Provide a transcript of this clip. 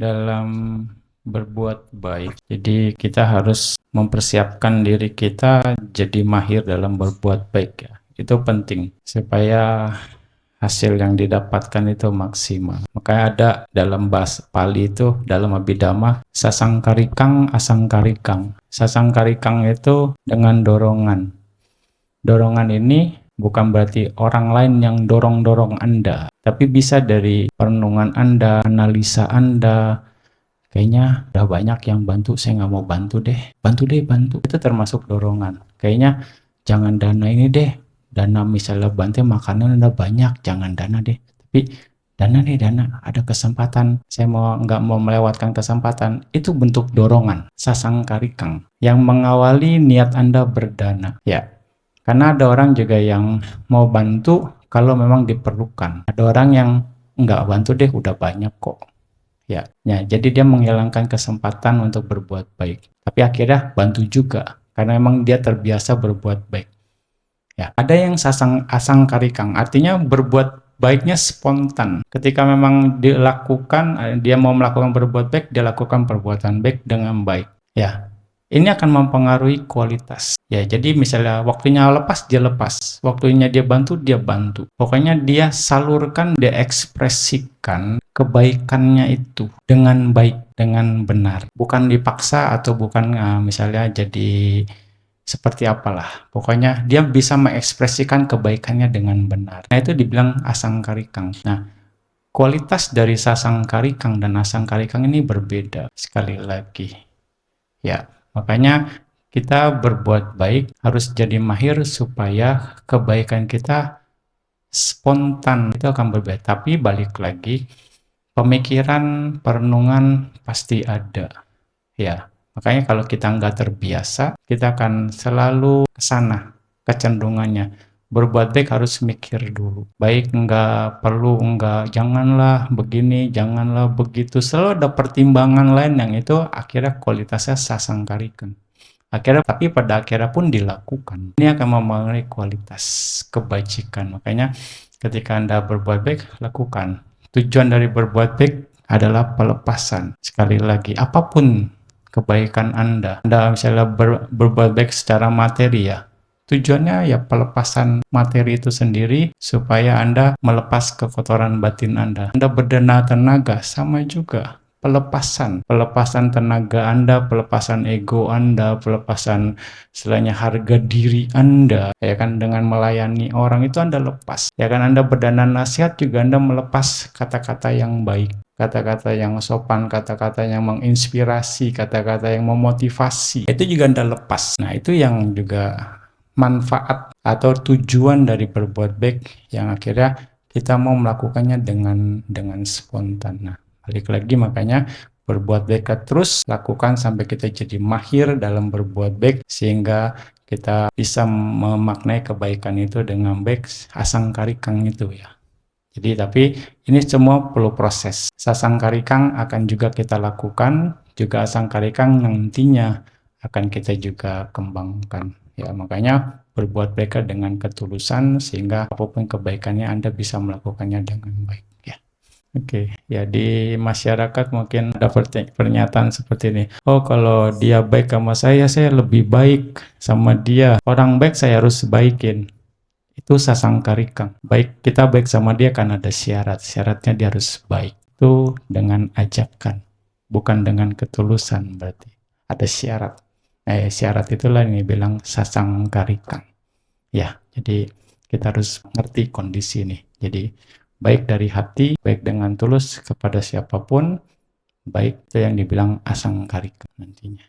dalam berbuat baik. Jadi kita harus mempersiapkan diri kita jadi mahir dalam berbuat baik ya. Itu penting supaya hasil yang didapatkan itu maksimal. Makanya ada dalam bahasa Pali itu, dalam Abhidhamma, sasangkarikang asangkarikang. Sasangkarikang itu dengan dorongan. Dorongan ini bukan berarti orang lain yang dorong-dorong Anda, tapi bisa dari perenungan Anda, analisa Anda. Kayaknya udah banyak yang bantu, saya nggak mau bantu deh. Bantu deh, bantu. Itu termasuk dorongan. Kayaknya jangan dana ini deh. Dana misalnya bantu makanan udah banyak, jangan dana deh. Tapi dana deh, dana. Ada kesempatan, saya nggak mau melewatkan kesempatan. Itu bentuk dorongan, sasangkarikang, yang mengawali niat Anda berdana. Ya, karena ada orang juga yang mau bantu kalau memang diperlukan. Ada orang yang nggak bantu deh, udah banyak kok. Ya, jadi dia menghilangkan kesempatan untuk berbuat baik. Tapi akhirnya bantu juga, karena memang dia terbiasa berbuat baik. Ya, ada yang asang karikang, artinya berbuat baiknya spontan. Ketika memang dilakukan, dia mau melakukan berbuat baik, dia lakukan perbuatan baik dengan baik. Ya, ini akan mempengaruhi kualitas. Ya, jadi misalnya waktunya lepas, dia lepas. Waktunya dia bantu, dia bantu. Pokoknya dia salurkan, dia ekspresikan kebaikannya itu dengan baik, dengan benar. Bukan dipaksa atau bukan misalnya jadi seperti apalah. Pokoknya dia bisa mengekspresikan kebaikannya dengan benar. Nah, itu dibilang asangkarikang. Nah, kualitas dari sasangkarikang dan asangkarikang ini berbeda sekali lagi. Ya, makanya kita berbuat baik harus jadi mahir supaya kebaikan kita spontan, itu akan berbeda. Tapi balik lagi, pemikiran, perenungan pasti ada. Ya, makanya kalau kita nggak terbiasa, kita akan selalu ke sana kecenderungannya. Berbuat baik harus mikir dulu. Baik nggak perlu, janganlah begini, janganlah begitu. Selalu ada pertimbangan lain yang itu akhirnya kualitasnya sasangkarikan. Tapi pada akhirnya pun dilakukan. Ini akan mempengaruhi kualitas kebajikan. Makanya ketika Anda berbuat baik, lakukan. Tujuan dari berbuat baik adalah pelepasan. Sekali lagi, apapun kebaikan Anda misalnya berbuat baik secara materi ya, tujuannya ya pelepasan materi itu sendiri supaya Anda melepas kekotoran batin Anda. Anda berdana tenaga, sama juga. Pelepasan tenaga Anda, pelepasan ego Anda, pelepasan istilahnya harga diri Anda, ya kan, dengan melayani orang itu Anda lepas. Ya kan, Anda berdana nasihat juga Anda melepas kata-kata yang baik, kata-kata yang sopan, kata-kata yang menginspirasi, kata-kata yang memotivasi. Itu juga Anda lepas. Nah, itu yang juga manfaat atau tujuan dari berbuat baik yang akhirnya kita mau melakukannya dengan spontan. Nah, balik lagi, makanya berbuat baik terus lakukan sampai kita jadi mahir dalam berbuat baik sehingga kita bisa memaknai kebaikan itu dengan baik, asangkarikang itu ya. Jadi tapi ini semua perlu proses. Sasangkarikang akan juga kita lakukan, juga asangkarikang nantinya akan kita juga kembangkan. Ya, makanya berbuat baik dengan ketulusan sehingga apapun kebaikannya Anda bisa melakukannya dengan baik. Oke, ya di masyarakat mungkin ada pernyataan seperti ini. Oh, kalau dia baik sama saya lebih baik sama dia. Orang baik saya harus baikin. Itu sasangkarikang. Baik, kita baik sama dia kan ada syarat. Syaratnya dia harus baik. Itu dengan ajakan, bukan dengan ketulusan berarti. Ada syarat. Syarat itulah yang dibilang sasangkarikang. Ya, jadi kita harus ngerti kondisi ini. Jadi baik dari hati, baik dengan tulus kepada siapapun, baik itu yang dibilang asangkarika nantinya.